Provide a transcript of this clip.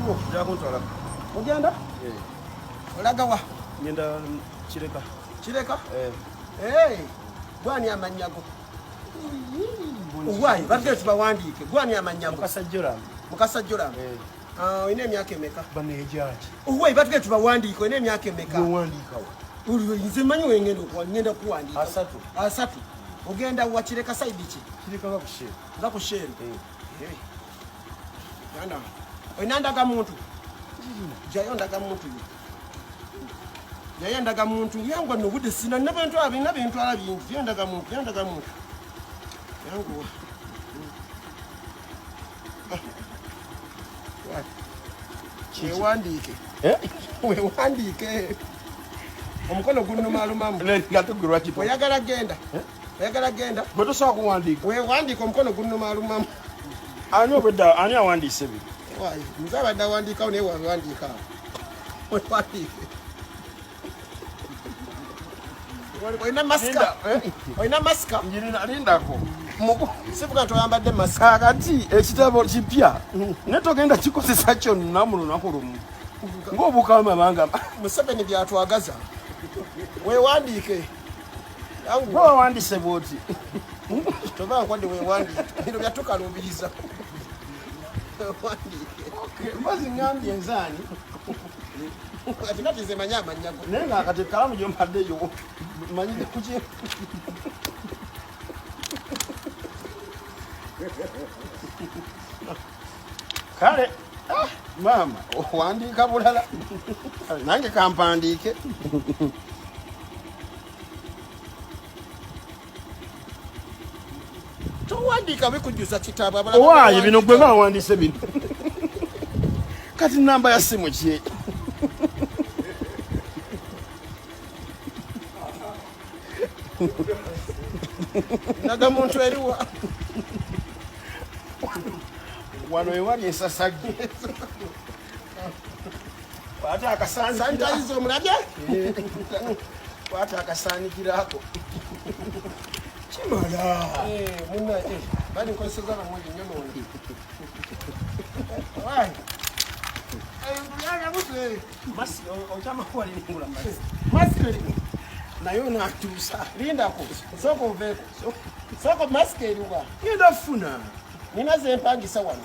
waliwo jakuntwala ogenda olaga wa ngenda kireka gwani amanyago ogwayi batugere tubawandiike gwani amanyago mukasajjolamu oyina emyaka emeka ogwayi batugere tubawandiike oyina emyaka emeka nze manyi wengenda kuwandiika asatu ogenda wa kireka saidi ki nga ku sheru oyina ndagamuntu jayo ndagamuntu jayo ndagamuntu yangu no budde sina n'ebintu abina bintu ala bingi ndagamuntu yangu wewandiike omukono gunnumaalumamu oyagala genda bwe tosobola kuwandiika wewandiika omukono gunnumaalumamu ani awandiise bino nze abadde awandiikawo naye wawandiikaawo wewandiike olina masika lindako sivuga toyambadde masika kakati ekitabo kipya naye togenda kikozesa kyonna mu lunaku lumu ng'obuukawo mabanga Museveni byatwagaza wewandiike wawandise bwoti tova nkwade wewandiike bino byatukaluubiriza mbazi ngambye enzaani ati kati nze manyi amanyago naye nga kati kalamu gyompaddeyo manyire kuki kale maama owandiika bulala nange kampandiike towandiika bikujjuza kitabo owaayo bino gwe nga wawandiise bino kati namba ya simu ki ndagamuntu eriwa wano ewali ensasage kwata akasanitaiza omulabye kwata akasaanikirako kimala muna bali nkozeseza namwezi nyonoona okyamakuwaliningula masike naye onatuusa lindako sooka oveeko sooka masike eriwa genda funa nina zempangisa wano